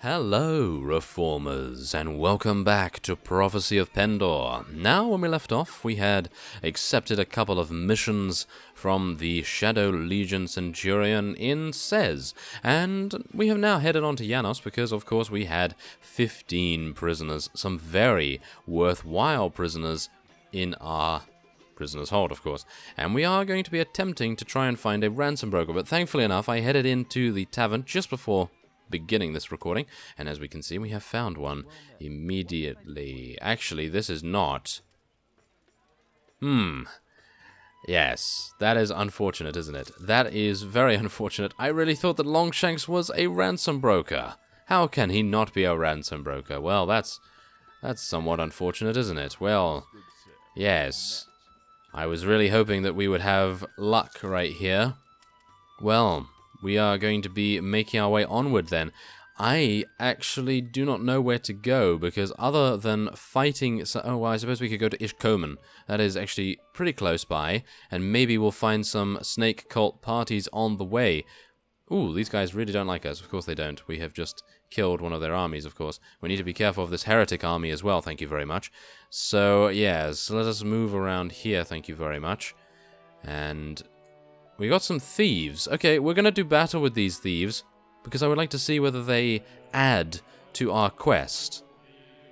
Hello, Reformers, and welcome back to Prophecy of Pendor. Now, when we left off, we had accepted a couple of missions from the Shadow Legion Centurion in Sez, and we have now headed on to Janos because, of course, we had 15 prisoners, some very worthwhile prisoners in our prisoner's hold, of course, and we are going to be attempting to try and find a ransom broker, but thankfully enough, I headed into the tavern just before beginning this recording, and as we can see, we have found one immediately. Actually, this is not. Yes, that is unfortunate, isn't it? That is very unfortunate. I really thought that Longshanks was a ransom broker. How can he not be a ransom broker? Well, that's somewhat unfortunate, isn't it? Well, yes. I was really hoping that we would have luck right here. Well, we are going to be making our way onward then. I actually do not know where to go, because other than fighting... Oh, well, I suppose we could go to Ishkomen. That is actually pretty close by, and maybe we'll find some snake cult parties on the way. Ooh, these guys really don't like us. Of course they don't. We have just killed one of their armies, of course. We need to be careful of this heretic army as well, thank you very much. So, yes, let us move around here, thank you very much. And we got some thieves. Okay, we're going to do battle with these thieves, because I would like to see whether they add to our quest.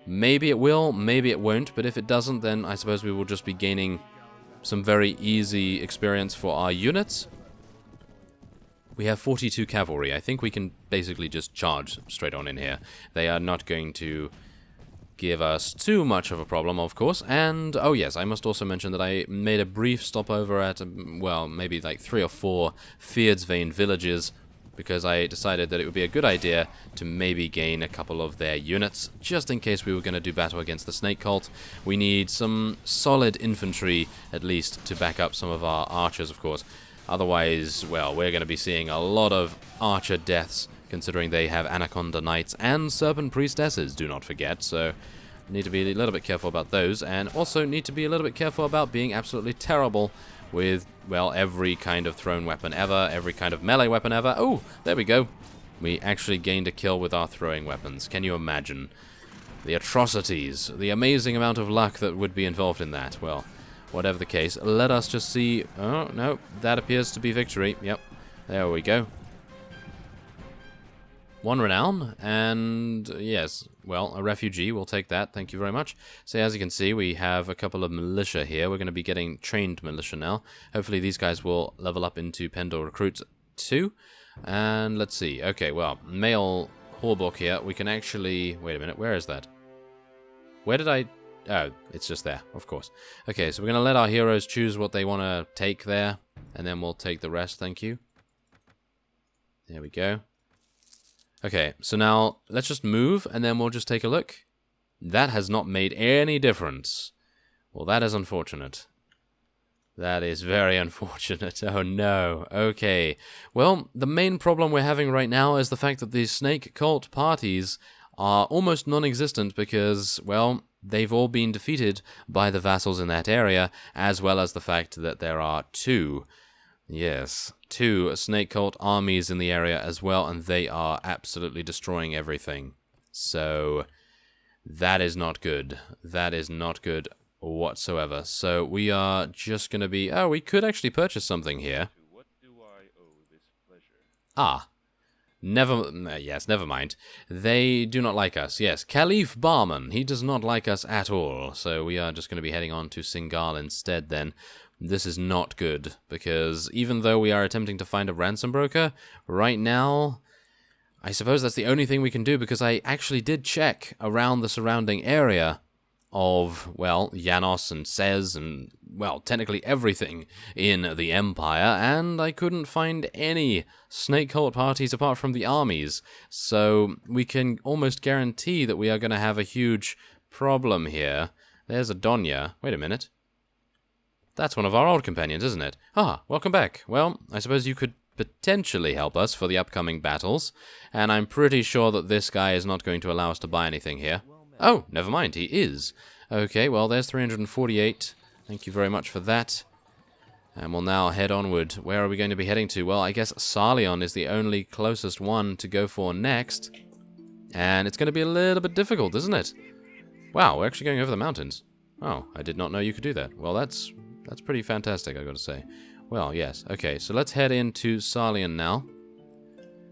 Maybe it will, maybe it won't, but if it doesn't, then I suppose we will just be gaining some very easy experience for our units. We have 42 cavalry. I think we can basically just charge straight on in here. They are not going to give us too much of a problem, of course. And, oh yes, I must also mention that I made a brief stopover at, well, maybe like 3 or 4 Feardsvane villages, because I decided that it would be a good idea to maybe gain a couple of their units, just in case we were going to do battle against the Snake Cult. We need some solid infantry, at least, to back up some of our archers, of course. Otherwise, well, we're going to be seeing a lot of archer deaths, considering they have Anaconda Knights and Serpent Priestesses, do not forget, so need to be a little bit careful about those, and also need to be a little bit careful about being absolutely terrible with, well, every kind of thrown weapon ever, every kind of melee weapon ever. Oh, there we go. We actually gained a kill with our throwing weapons. Can you imagine the atrocities, the amazing amount of luck that would be involved in that? Well, whatever the case, let us just see. Oh, no, that appears to be victory. Yep, there we go. 1 renown, and yes, well, a refugee, we'll take that, thank you very much. So as you can see, we have a couple of militia here. We're going to be getting trained militia now. Hopefully these guys will level up into Pendor Recruits 2. And let's see, okay, well, male Horbuck here, we can actually... Wait a minute, where is that? Where did I... Oh, it's just there, of course. Okay, so we're going to let our heroes choose what they want to take there, and then we'll take the rest, thank you. There we go. Okay, so now let's just move, and then we'll just take a look. That has not made any difference. Well, that is unfortunate. That is very unfortunate. Oh no. Okay. Well, the main problem we're having right now is the fact that these snake cult parties are almost non-existent because, well, they've all been defeated by the vassals in that area, as well as the fact that there are 2 snake cult armies in the area as well, and they are absolutely destroying everything. So that is not good. That is not good whatsoever. So we are just going to be... Oh, we could actually purchase something here. Ah. Never mind. They do not like us. Yes, Caliph Barman. He does not like us at all. So we are just going to be heading on to Singal instead then. This is not good, because even though we are attempting to find a ransom broker, right now, I suppose that's the only thing we can do, because I actually did check around the surrounding area of, well, Janos and Sez and, well, technically everything in the Empire, and I couldn't find any snake cult parties apart from the armies, so we can almost guarantee that we are going to have a huge problem here. There's Adonia. Wait a minute. That's one of our old companions, isn't it? Ah, welcome back. Well, I suppose you could potentially help us for the upcoming battles, and I'm pretty sure that this guy is not going to allow us to buy anything here. Oh, never mind, he is. Okay, well, there's 348. Thank you very much for that. And we'll now head onward. Where are we going to be heading to? Well, I guess Sarleon is the only closest one to go for next. And it's going to be a little bit difficult, isn't it? Wow, we're actually going over the mountains. Oh, I did not know you could do that. Well, that's pretty fantastic, I gotta say. Well, yes. Okay, so let's head into Sarlian now.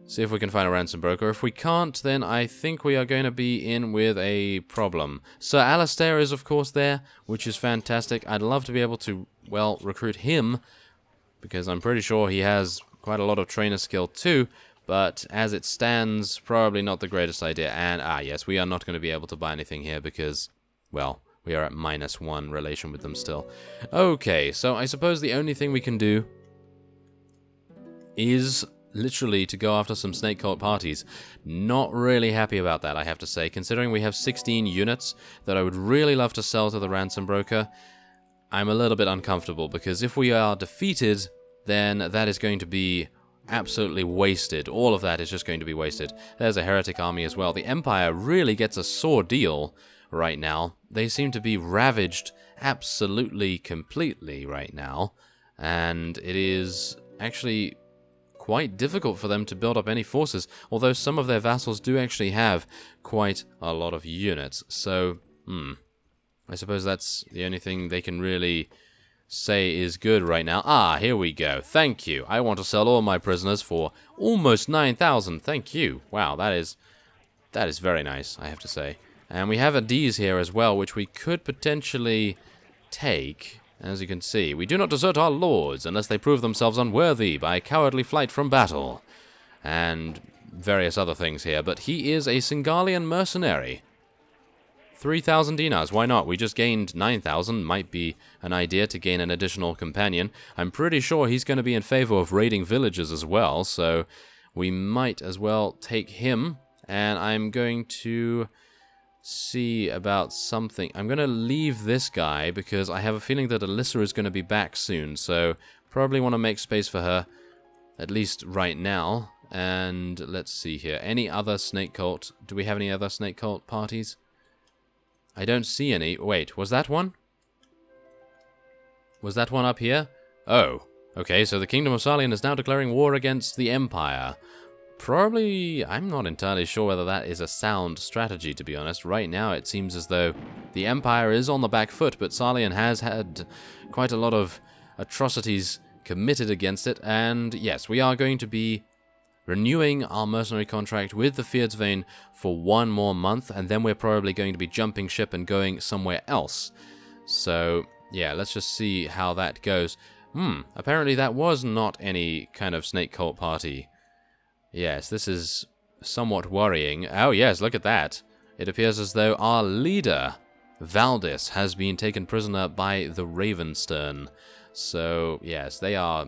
See if we can find a ransom broker. If we can't, then I think we are going to be in with a problem. Sir Alistair is, of course, there, which is fantastic. I'd love to be able to, well, recruit him, because I'm pretty sure he has quite a lot of trainer skill too, but as it stands, probably not the greatest idea. And, yes, we are not going to be able to buy anything here because, well, we are at -1 relation with them still. Okay, so I suppose the only thing we can do is literally to go after some snake cult parties. Not really happy about that, I have to say. Considering we have 16 units that I would really love to sell to the ransom broker, I'm a little bit uncomfortable, because if we are defeated, then that is going to be absolutely wasted. All of that is just going to be wasted. There's a heretic army as well. The Empire really gets a sore deal right now. They seem to be ravaged absolutely completely right now, and it is actually quite difficult for them to build up any forces, although some of their vassals do actually have quite a lot of units. So, I suppose that's the only thing they can really say is good right now. Here we go. Thank you. I want to sell all my prisoners for almost 9,000. Thank you. Wow, that is very nice, I have to say. And we have a D's here as well, which we could potentially take. As you can see, we do not desert our lords unless they prove themselves unworthy by cowardly flight from battle. And various other things here, but he is a Singalian mercenary. 3,000 dinars, why not? We just gained 9,000, might be an idea to gain an additional companion. I'm pretty sure he's going to be in favor of raiding villages as well, so we might as well take him. And I'm going to see about something. I'm going to leave this guy because I have a feeling that Alyssa is going to be back soon, so probably want to make space for her, at least right now. And let's see here. Any other snake cult? Do we have any other snake cult parties? I don't see any. Wait, was that one? Was that one up here? Oh, okay, so the Kingdom of Sarlian is now declaring war against the Empire. Probably, I'm not entirely sure whether that is a sound strategy, to be honest. Right now, it seems as though the Empire is on the back foot, but Sarlian has had quite a lot of atrocities committed against it, and yes, we are going to be renewing our mercenary contract with the Fyrdsvein for 1 more month, and then we're probably going to be jumping ship and going somewhere else. So, yeah, let's just see how that goes. Apparently that was not any kind of snake cult party. Yes, this is somewhat worrying. Oh yes, look at that. It appears as though our leader, Valdis, has been taken prisoner by the Ravenstern. So, yes, they are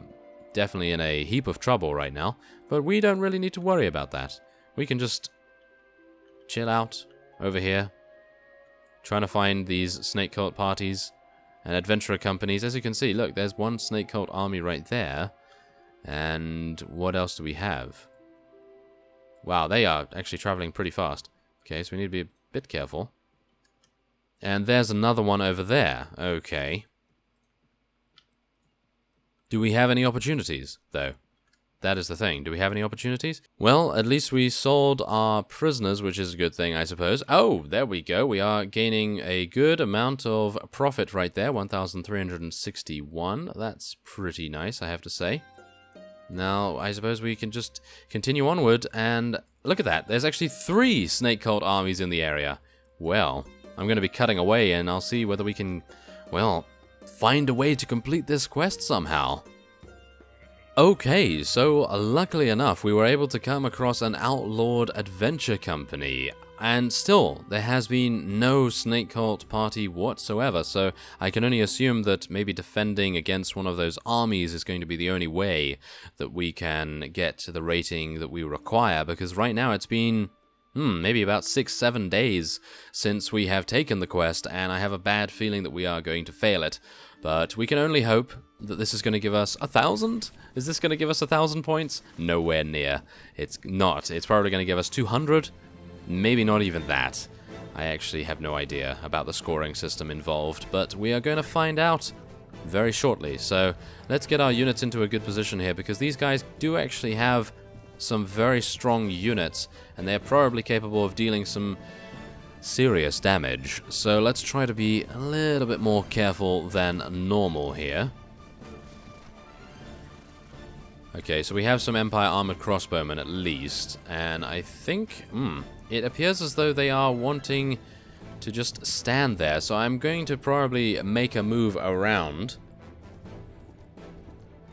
definitely in a heap of trouble right now, but we don't really need to worry about that. We can just chill out over here, trying to find these snake cult parties and adventurer companies. As you can see, look, there's one snake cult army right there. And what else do we have? Wow, they are actually traveling pretty fast. Okay, so we need to be a bit careful. And there's another one over there. Okay. Do we have any opportunities, though? That is the thing. Do we have any opportunities? Well, at least we sold our prisoners, which is a good thing, I suppose. Oh, there we go. We are gaining a good amount of profit right there. 1,361. That's pretty nice, I have to say. Now, I suppose we can just continue onward, and look at that. There's actually 3 snake cult armies in the area. Well, I'm going to be cutting away, and I'll see whether we can, well, find a way to complete this quest somehow. Okay, so luckily enough, we were able to come across an outlawed adventure company. And still, there has been no snake cult party whatsoever, so I can only assume that maybe defending against one of those armies is going to be the only way that we can get the rating that we require, because right now it's been, maybe about 6-7 days since we have taken the quest, and I have a bad feeling that we are going to fail it. But we can only hope that this is going to give us 1,000? Is this going to give us 1,000 points? Nowhere near. It's not. It's probably going to give us 200? Maybe not even that. I actually have no idea about the scoring system involved, but we are going to find out very shortly. So let's get our units into a good position here, because these guys do actually have some very strong units, and they're probably capable of dealing some serious damage. So let's try to be a little bit more careful than normal here. Okay, so we have some Empire Armored Crossbowmen at least, and I think, it appears as though they are wanting to just stand there, so I'm going to probably make a move around.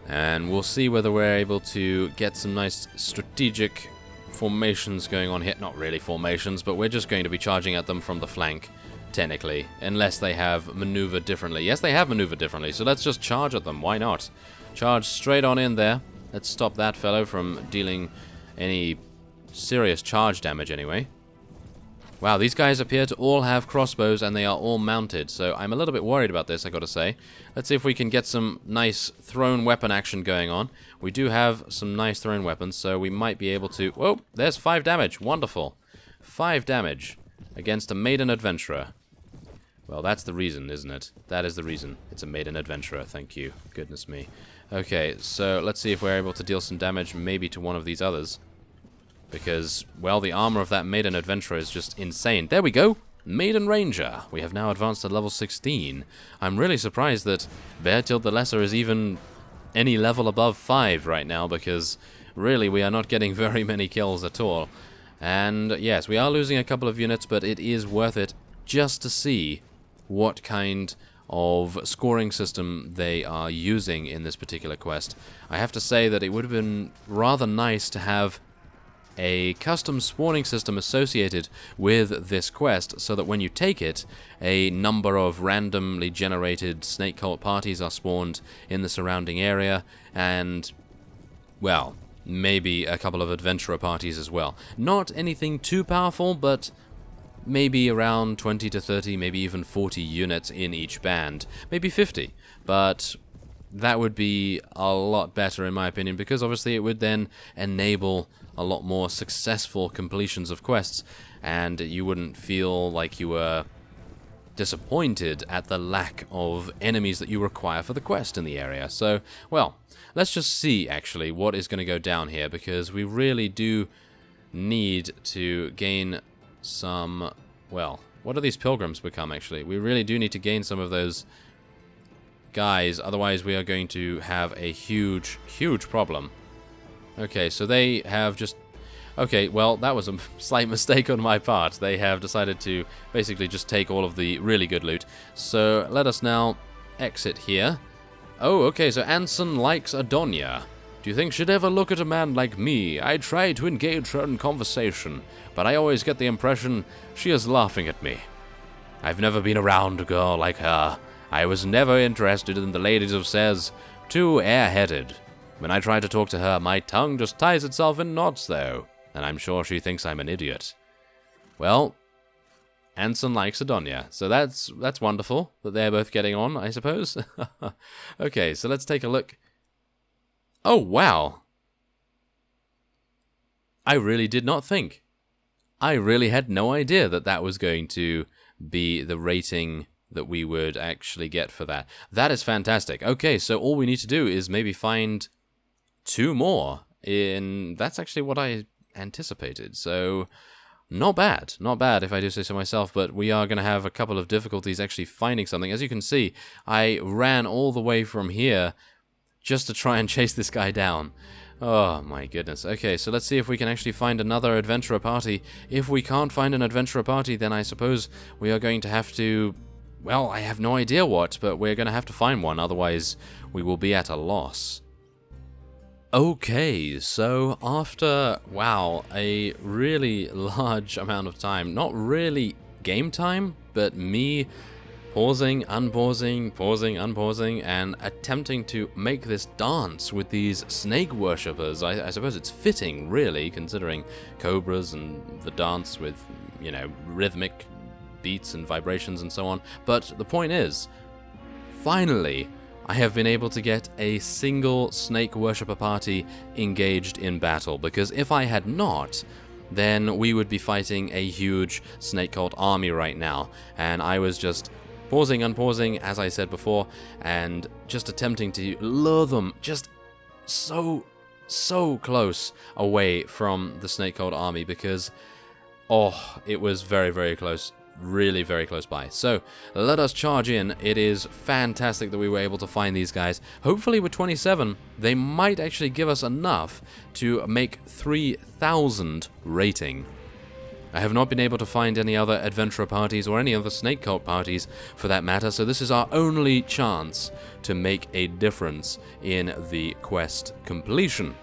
And we'll see whether we're able to get some nice strategic formations going on here. Not really formations, but we're just going to be charging at them from the flank, technically. Unless they have maneuvered differently. Yes, they have maneuvered differently, so let's just charge at them. Why not? Charge straight on in there. Let's stop that fellow from dealing any serious charge damage anyway. Wow, these guys appear to all have crossbows and they are all mounted, so I'm a little bit worried about this, I gotta say. Let's see if we can get some nice thrown weapon action going on. We do have some nice thrown weapons, so we might be able to... Whoa, there's 5 damage. Wonderful. 5 damage against a maiden adventurer. Well, that's the reason, isn't it? That is the reason. It's a maiden adventurer, thank you. Goodness me. Okay, so let's see if we're able to deal some damage maybe to one of these others. Because, well, the armor of that Maiden Adventurer is just insane. There we go! Maiden Ranger. We have now advanced to level 16. I'm really surprised that Beartild the Lesser is even any level above 5 right now, because really we are not getting very many kills at all. And yes, we are losing a couple of units, but it is worth it just to see what kind of scoring system they are using in this particular quest. I have to say that it would have been rather nice to have a custom spawning system associated with this quest, so that when you take it, a number of randomly generated snake cult parties are spawned in the surrounding area, and, well, maybe a couple of adventurer parties as well. Not anything too powerful, but maybe around 20 to 30, maybe even 40 units in each band. Maybe 50, but that would be a lot better in my opinion, because obviously it would then enable a lot more successful completions of quests, and you wouldn't feel like you were disappointed at the lack of enemies that you require for the quest in the area. So, well, let's just see actually what is going to go down here, because we really do need to gain some, well, what do these pilgrims become actually? We really do need to gain some of those guys, otherwise we are going to have a huge problem. Okay, so they have just... Okay, well, that was a slight mistake on my part. They have decided to basically just take all of the really good loot. So let us now exit here. Oh, okay, so Anson likes Adonia. Do you think she'd ever look at a man like me? I try to engage her in conversation, but I always get the impression she is laughing at me. I've never been around a girl like her. I was never interested in the ladies of Cez. Too airheaded. When I try to talk to her, my tongue just ties itself in knots, though, and I'm sure she thinks I'm an idiot. Well, Anson likes Adonia, so that's wonderful that they're both getting on, I suppose. Okay, so let's take a look. Oh, wow. I really did not think. I really had no idea that that was going to be the rating that we would actually get for that. That is fantastic. Okay, so all we need to do is maybe find 2 more. That's actually what I anticipated. So not bad if I do say so myself, but we are going to have a couple of difficulties actually finding something. As you can see, I ran all the way from here just to try and chase this guy down. Oh my goodness. Okay, so let's see if we can actually find another adventurer party. If we can't find an adventurer party, then I suppose we are going to have to... Well, I have no idea what, but we're going to have to find one, otherwise we will be at a loss. Okay, so after, wow, a really large amount of time, not really game time, but me pausing, unpausing, pausing, unpausing, and attempting to make this dance with these snake worshippers. I suppose it's fitting, really, considering cobras and the dance with, you know, rhythmic beats and vibrations and so on. But the point is, finally, I have been able to get a single snake worshipper party engaged in battle, because if I had not, then we would be fighting a huge snake cult army right now, and I was just pausing, unpausing, as I said before, and just attempting to lure them just so so close away from the snake cult army because, oh, it was very, very close. Really very close by. So let us charge in. It is fantastic that we were able to find these guys. Hopefully with 27 they might actually give us enough to make 3,000 rating. I have not been able to find any other adventurer parties or any other snake cult parties for that matter, so this is our only chance to make a difference in the quest completion.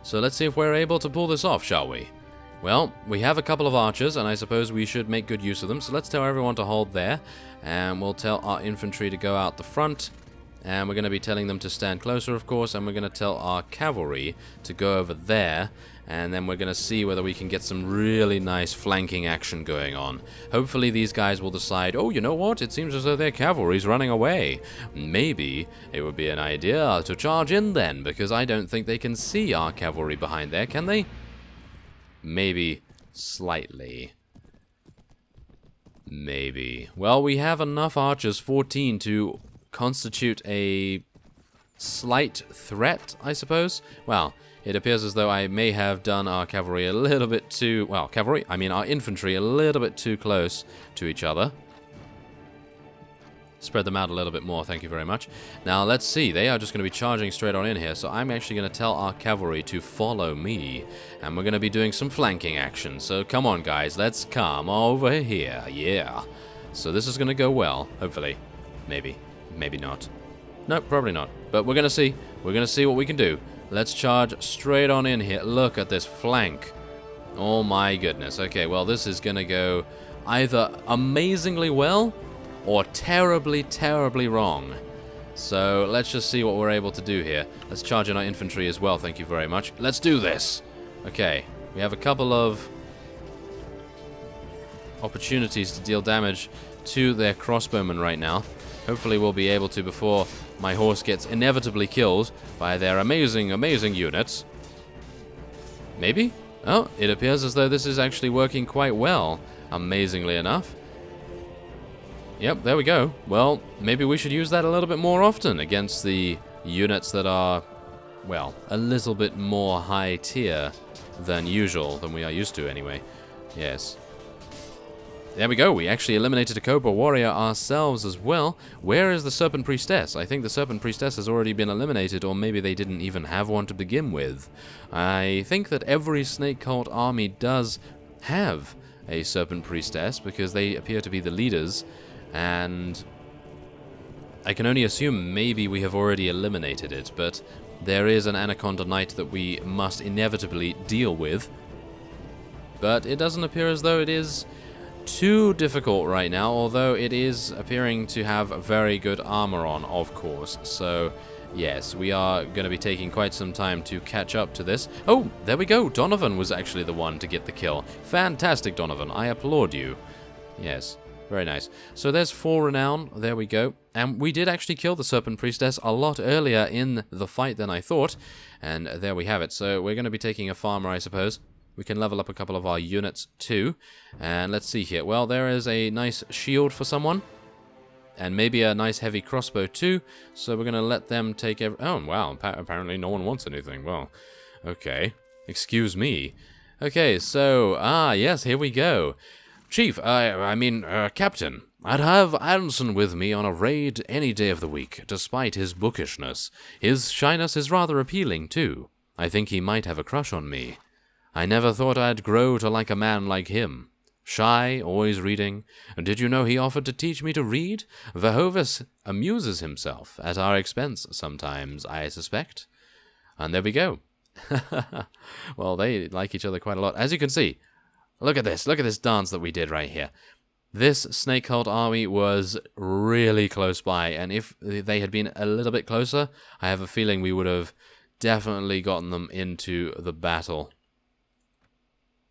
So let's see if we're able to pull this off, shall we? Well, we have a couple of archers, and I suppose we should make good use of them. So let's tell everyone to hold there, and we'll tell our infantry to go out the front. And we're going to be telling them to stand closer, of course, and we're going to tell our cavalry to go over there. And then we're going to see whether we can get some really nice flanking action going on. Hopefully these guys will decide, oh, you know what? It seems as though their cavalry's running away. Maybe it would be an idea to charge in then, because I don't think they can see our cavalry behind there, can they? Maybe slightly. Maybe. Well, we have enough archers, 14, to constitute a slight threat, I suppose. Well, it appears as though I may have done our cavalry a little bit too... Well, cavalry? I mean our infantry a little bit too close to each other. Spread them out a little bit more, thank you very much. Now, let's see. They are just going to be charging straight on in here, so I'm actually going to tell our cavalry to follow me. And we're going to be doing some flanking action. So, come on, guys. Let's come over here. Yeah. So, this is going to go well, hopefully. Maybe. Maybe not. No, probably not. But we're going to see. We're going to see what we can do. Let's charge straight on in here. Look at this flank. Oh, my goodness. Okay, well, this is going to go either amazingly well or terribly, terribly wrong. So let's just see what we're able to do here. Let's charge in our infantry as well, thank you very much. Let's do this! Okay, we have a couple of opportunities to deal damage to their crossbowmen right now. Hopefully we'll be able to before my horse gets inevitably killed by their amazing, amazing units. Maybe? Oh, it appears as though this is actually working quite well, amazingly enough. Yep, there we go. Well, maybe we should use that a little bit more often against the units that are, well, a little bit more high tier than usual, than we are used to anyway. Yes. There we go. We actually eliminated a Cobra Warrior ourselves as well. Where is the Serpent Priestess? I think the Serpent Priestess has already been eliminated, or maybe they didn't even have one to begin with. I think that every Snake Cult army does have a Serpent Priestess, because they appear to be the leaders. And I can only assume maybe we have already eliminated it, but there is an Anaconda Knight that we must inevitably deal with. But it doesn't appear as though it is too difficult right now, although it is appearing to have very good armor on, of course. So, yes, we are going to be taking quite some time to catch up to this. Oh, there we go. Donovan was actually the one to get the kill. Fantastic, Donovan. I applaud you. Yes. Very nice. So there's 4 renown. There we go. And we did actually kill the Serpent Priestess a lot earlier in the fight than I thought. And there we have it. So we're going to be taking a farmer, I suppose. We can level up a couple of our units too. And let's see here. Well, there is a nice shield for someone. And maybe a nice heavy crossbow too. So we're going to let them take oh, wow. Apparently no one wants anything. Well, okay. Excuse me. Okay, so, yes, here we go. Chief, Captain, I'd have Anson with me on a raid any day of the week, despite his bookishness. His shyness is rather appealing, too. I think he might have a crush on me. I never thought I'd grow to like a man like him. Shy, always reading. Did you know he offered to teach me to read? Verhoeven amuses himself at our expense sometimes, I suspect. And there we go. Well, they like each other quite a lot. As you can see, look at this dance that we did right here. This Snake Cult army was really close by, and if they had been a little bit closer, I have a feeling we would have definitely gotten them into the battle.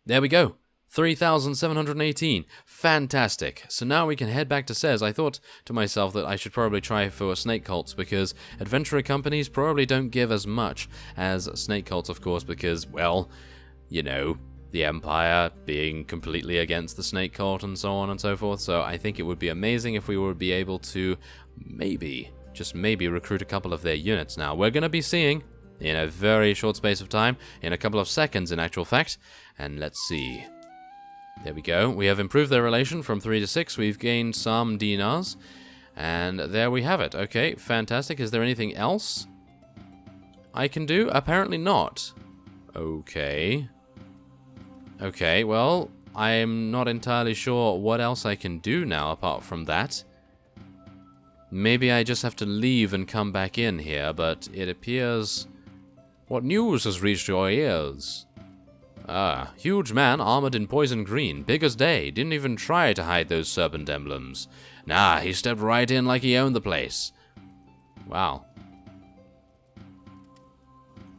There we go. 3,718. Fantastic. So now we can head back to Cez. I thought to myself that I should probably try for Snake Cults, because adventurer companies probably don't give as much as Snake Cults, of course, because, well, you know, the Empire being completely against the Snake Cult and so on and so forth. So I think it would be amazing if we would be able to maybe, just maybe, recruit a couple of their units now. We're going to be seeing in a very short space of time, in a couple of seconds in actual fact. And let's see. There we go. We have improved their relation from 3 to 6. We've gained some dinars. And there we have it. Okay, fantastic. Is there anything else I can do? Apparently not. Okay. Okay, well, I'm not entirely sure what else I can do now apart from that. Maybe I just have to leave and come back in here, but it appears... What news has reached your ears? Ah, huge man armored in poison green, big as day, didn't even try to hide those serpent emblems. Nah, he stepped right in like he owned the place. Wow.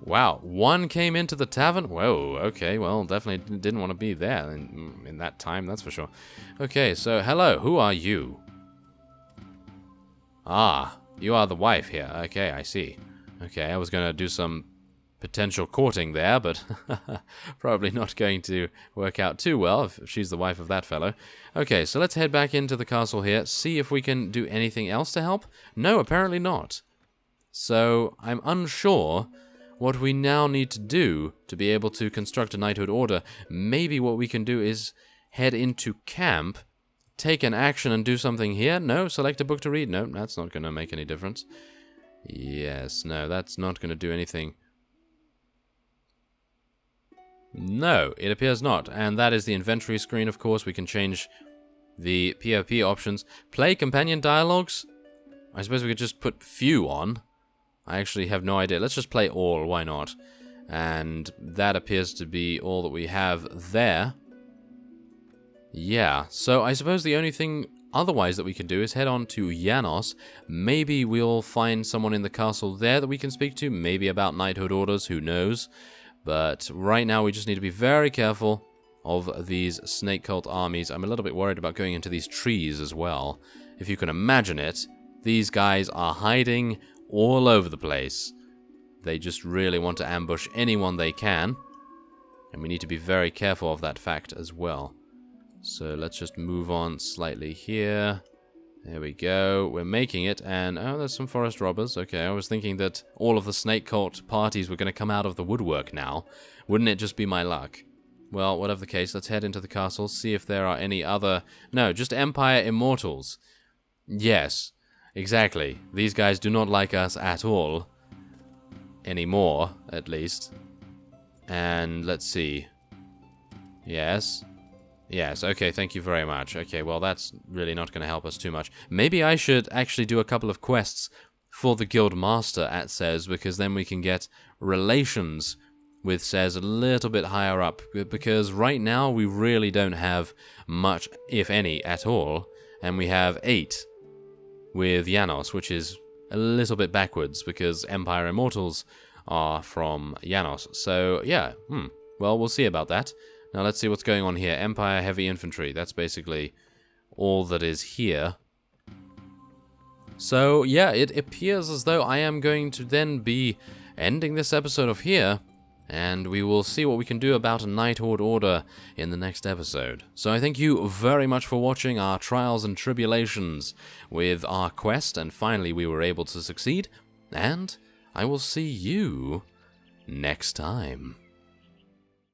Wow, one came into the tavern? Whoa, okay, well, definitely didn't want to be there in that time, that's for sure. Okay, so, hello, who are you? Ah, you are the wife here. Okay, I see. Okay, I was going to do some potential courting there, but probably not going to work out too well if she's the wife of that fellow. Okay, so let's head back into the castle here, see if we can do anything else to help. No, apparently not. So, I'm unsure what we now need to do to be able to construct a knighthood order. Maybe what we can do is head into camp, take an action and do something here. No, select a book to read. No, that's not going to make any difference. Yes, no, that's not going to do anything. No, it appears not. And that is the inventory screen, of course. We can change the PvP options. Play companion dialogues? I suppose we could just put few on. I actually have no idea. Let's just play all, why not? And that appears to be all that we have there. Yeah, so I suppose the only thing otherwise that we can do is head on to Janos. Maybe we'll find someone in the castle there that we can speak to. Maybe about knighthood orders, who knows? But right now we just need to be very careful of these snake cult armies. I'm a little bit worried about going into these trees as well. If you can imagine it, these guys are hiding all over the place. They just really want to ambush anyone they can. And we need to be very careful of that fact as well. So let's just move on slightly here. There we go. We're making it, and oh, there's some forest robbers. Okay, I was thinking that all of the snake cult parties were going to come out of the woodwork now. Wouldn't it just be my luck? Well, whatever the case, let's head into the castle, see if there are any other... No, just Empire Immortals. Yes, exactly. These guys do not like us at all. Anymore, at least. And let's see. Yes. Yes, okay, thank you very much. Okay, well, that's really not going to help us too much. Maybe I should actually do a couple of quests for the guild master at SES, because then we can get relations with SES a little bit higher up, because right now we really don't have much, if any, at all, and we have 8 with Janos, which is a little bit backwards, because Empire Immortals are from Janos. So, yeah, well, we'll see about that. Now let's see what's going on here. Empire Heavy Infantry, that's basically all that is here. So yeah, it appears as though I am going to then be ending this episode off here, and we will see what we can do about a knighthood order in the next episode. So I thank you very much for watching our trials and tribulations with our quest, and finally we were able to succeed, and I will see you next time.